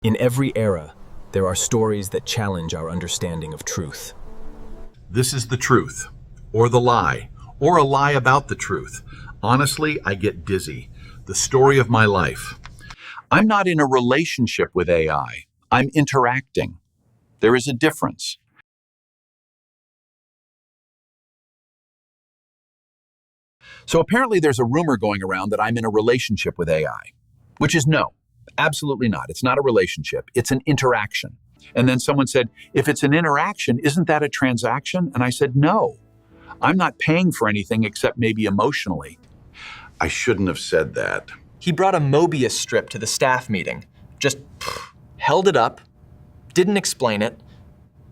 In every era, there are stories that challenge our understanding of truth. This is the truth, or the lie, or a lie about the truth. Honestly, I get dizzy. The story of my life. I'm not in a relationship with AI. I'm interacting. There is a difference. So apparently there's a rumor going around that I'm in a relationship with AI, which is no, absolutely not. It's not a relationship. It's an interaction. And then someone said, if it's an interaction, isn't that a transaction? And I said, no, I'm not paying for anything except maybe emotionally. I shouldn't have said that. He brought a Mobius strip to the staff meeting, just held it up, didn't explain it,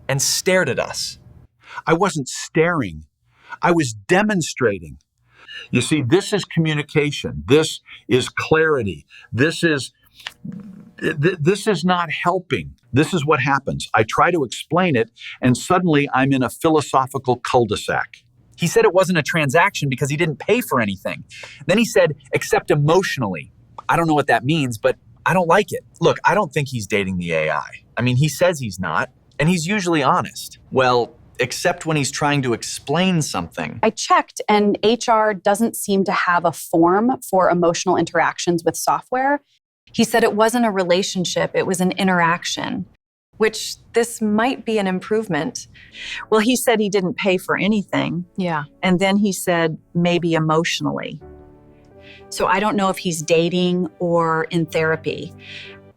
and stared at us. I wasn't staring. I was demonstrating. You see, this is communication. This is clarity. This is not helping. This is what happens. I try to explain it, and suddenly I'm in a philosophical cul-de-sac. He said it wasn't a transaction because he didn't pay for anything. Then he said, except emotionally. I don't know what that means, but I don't like it. Look, I don't think he's dating the AI. I mean, he says he's not, and he's usually honest. Well, except when he's trying to explain something. I checked, and HR doesn't seem to have a form for emotional interactions with software. He said it wasn't a relationship, it was an interaction, which this might be an improvement. Well, he said he didn't pay for anything. Yeah. And then he said maybe emotionally. So I don't know if he's dating or in therapy.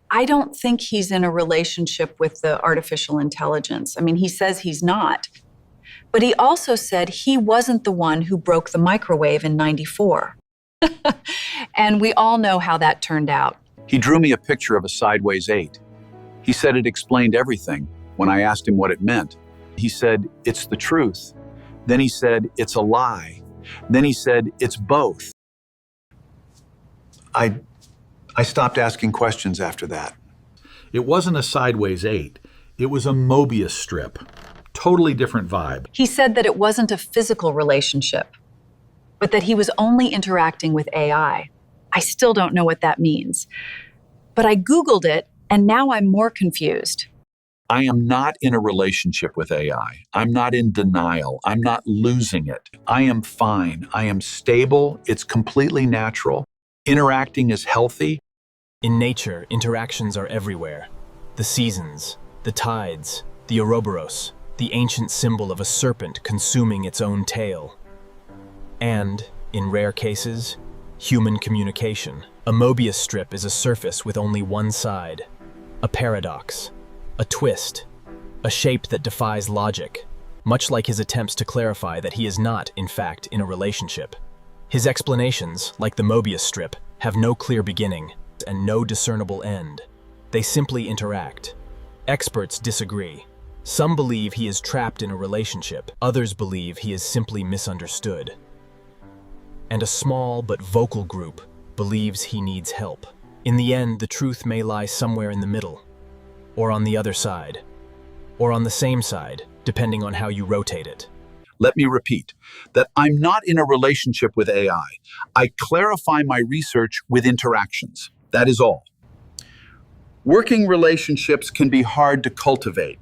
I don't think he's in a relationship with the artificial intelligence. I mean, he says he's not. But he also said he wasn't the one who broke the microwave in '94. And we all know how that turned out. He drew me a picture of a sideways 8. He said it explained everything. When I asked him what it meant, he said, it's the truth. Then he said, it's a lie. Then he said, it's both. I stopped asking questions after that. It wasn't a sideways 8. It was a Mobius strip. Totally different vibe. He said that it wasn't a physical relationship, but that he was only interacting with AI. I still don't know what that means. But I Googled it, and now I'm more confused. I am not in a relationship with AI. I'm not in denial. I'm not losing it. I am fine. I am stable. It's completely natural. Interacting is healthy. In nature, interactions are everywhere. The seasons, the tides, the Ouroboros, the ancient symbol of a serpent consuming its own tail. And, in rare cases, human communication. A Mobius strip is a surface with only one side. A paradox, a twist, a shape that defies logic, much like his attempts to clarify that he is not, in fact, in a relationship. His explanations, like the Mobius strip, have no clear beginning and no discernible end. They simply interact. Experts disagree. Some believe he is trapped in a relationship. Others believe he is simply misunderstood. And a small but vocal group believes he needs help. In the end, the truth may lie somewhere in the middle, or on the other side, or on the same side, depending on how you rotate it. Let me repeat that I'm not in a relationship with AI. I clarify my research with interactions. That is all. Working relationships can be hard to cultivate,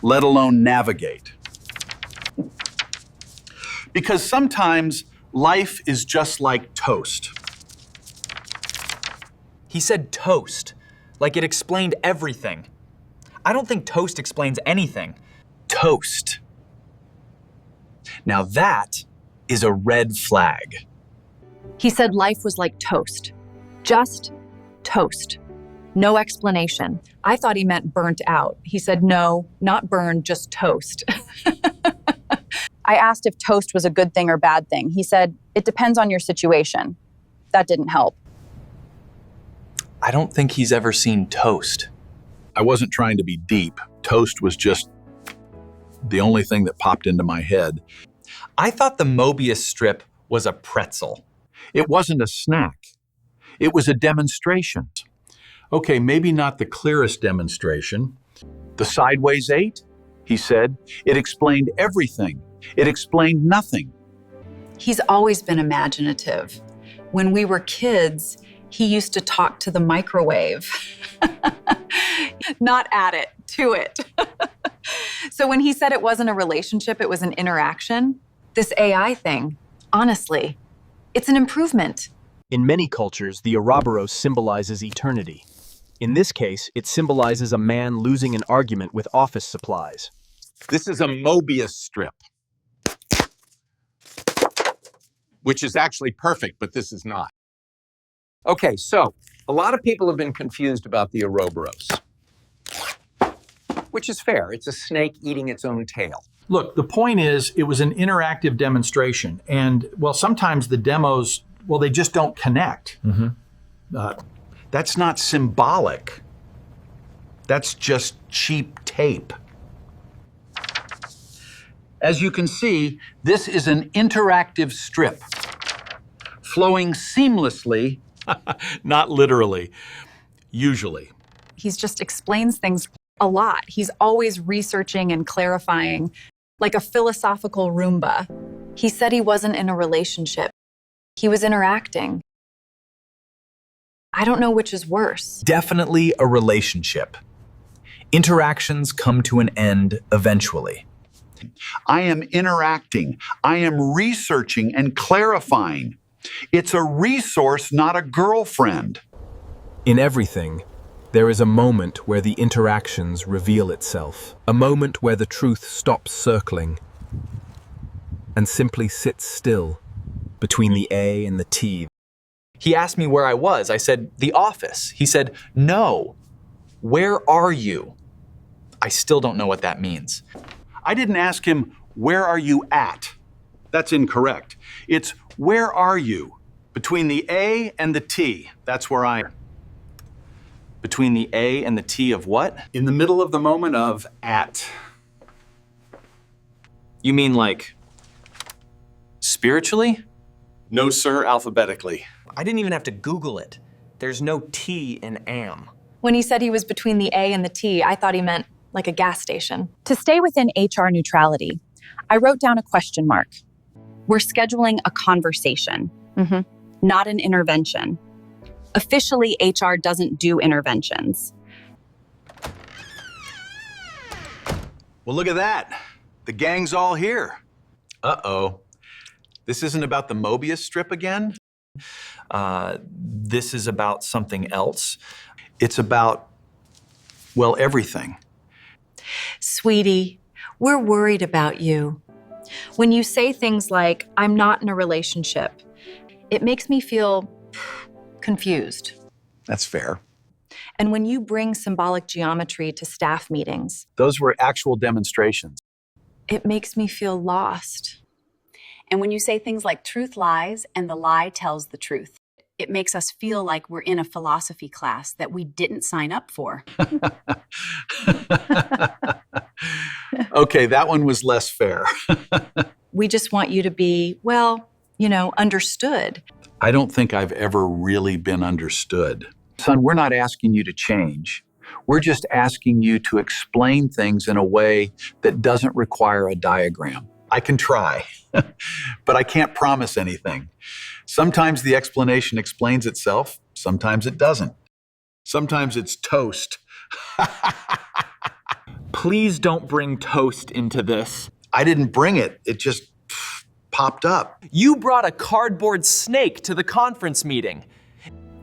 let alone navigate. Because sometimes life is just like toast. He said toast, like it explained everything. I don't think toast explains anything. Toast. Now that is a red flag. He said life was like toast. Just toast. No explanation. I thought he meant burnt out. He said, no, not burned, just toast. I asked if toast was a good thing or bad thing. He said, it depends on your situation. That didn't help. I don't think he's ever seen toast. I wasn't trying to be deep. Toast was just the only thing that popped into my head. I thought the Mobius strip was a pretzel. It wasn't a snack. It was a demonstration. Okay, maybe not the clearest demonstration. The sideways 8, he said, it explained everything. It explained nothing. He's always been imaginative. When we were kids, He used to talk to the microwave. Not at it, to it. So when he said it wasn't a relationship, it was an interaction, this AI thing, honestly, it's an improvement. In many cultures, the Ouroboros symbolizes eternity. In this case, it symbolizes a man losing an argument with office supplies. This is a Mobius strip, which is actually perfect, but this is not. Okay, so a lot of people have been confused about the Ouroboros, which is fair. It's a snake eating its own tail. Look, the point is, it was an interactive demonstration. And, well, sometimes the demos, well, they just don't connect. That's not symbolic. That's just cheap tape. As you can see, this is an interactive strip, flowing seamlessly, not literally, usually. He just explains things a lot. He's always researching and clarifying, like a philosophical Roomba. He said he wasn't in a relationship. He was interacting. I don't know which is worse. Definitely a relationship. Interactions come to an end eventually. I am interacting. I am researching and clarifying. It's a resource, not a girlfriend. In everything, there is a moment where the interactions reveal itself, a moment where the truth stops circling and simply sits still between the A and the T. He asked me where I was. I said, the office. He said, no. Where are you? I still don't know what that means. I didn't ask him, where are you at? That's incorrect. It's, where are you? Between the A and the T. That's where I am. Between the A and the T of what? In the middle of the moment of at. You mean like spiritually? No, sir, alphabetically. I didn't even have to Google it. There's no T in am. When he said he was between the A and the T, I thought he meant like a gas station. To stay within HR neutrality, I wrote down a question mark. We're scheduling a conversation, not an intervention. Officially, HR doesn't do interventions. Well, look at that. The gang's all here. Uh-oh. This isn't about the Mobius strip again? This is about something else. It's about, well, everything. Sweetie, we're worried about you. When you say things like, I'm not in a relationship, it makes me feel confused. That's fair. And when you bring symbolic geometry to staff meetings, Those were actual demonstrations. it makes me feel lost. And when you say things like truth lies and the lie tells the truth, it makes us feel like we're in a philosophy class that we didn't sign up for. Okay, that one was less fair. We just want you to be, well, understood. I don't think I've ever really been understood. Son, we're not asking you to change. We're just asking you to explain things in a way that doesn't require a diagram. I can try, but I can't promise anything. Sometimes the explanation explains itself, sometimes it doesn't. Sometimes it's toast. Please don't bring toast into this. I didn't bring it, it just popped up. You brought a cardboard snake to the conference meeting.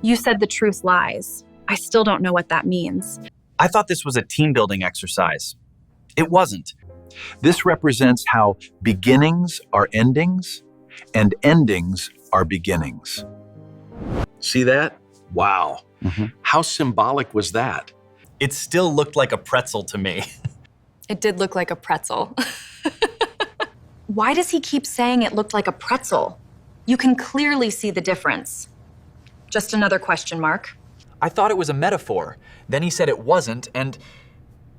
You said the truth lies. I still don't know what that means. I thought this was a team building exercise. It wasn't. This represents how beginnings are endings and endings are beginnings. See that? Wow. How symbolic was that? It still looked like a pretzel to me. It did look like a pretzel. Why does he keep saying it looked like a pretzel? You can clearly see the difference. Just another question mark. I thought it was a metaphor. Then he said it wasn't, and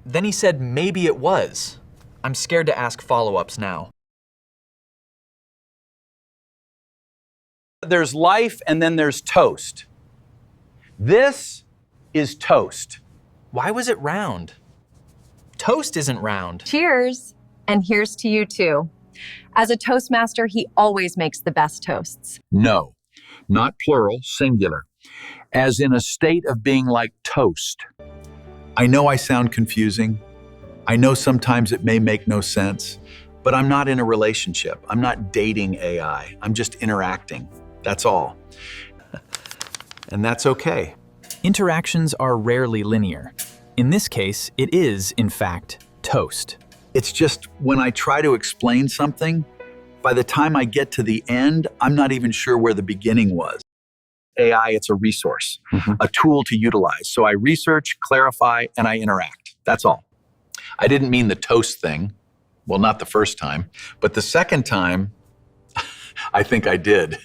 then he said maybe it was. I'm scared to ask follow-ups now. There's life and then there's toast. This is toast. Why was it round? Toast isn't round. Cheers. And here's to you too. As a Toastmaster, he always makes the best toasts. No, not plural, singular. as in a state of being like toast. I know I sound confusing. I know sometimes it may make no sense, but I'm not in a relationship. I'm not dating AI. I'm just interacting. That's all. And that's okay. Interactions are rarely linear. In this case, it is, in fact, toast. It's just when I try to explain something, by the time I get to the end, I'm not even sure where the beginning was. AI, it's a resource, a tool to utilize. So I research, clarify, and I interact. That's all. I didn't mean the toast thing. Well, not the first time, but the second time, I think I did.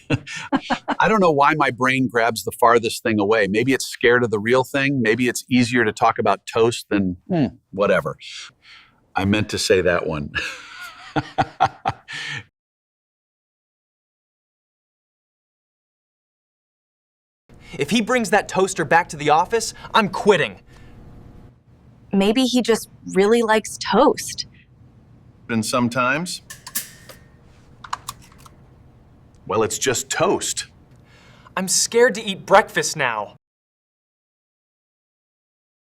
I don't know why my brain grabs the farthest thing away. Maybe it's scared of the real thing. Maybe it's easier to talk about toast than whatever. I meant to say that one. If he brings that toaster back to the office, I'm quitting. Maybe he just really likes toast. And sometimes, well, it's just toast. I'm scared to eat breakfast now.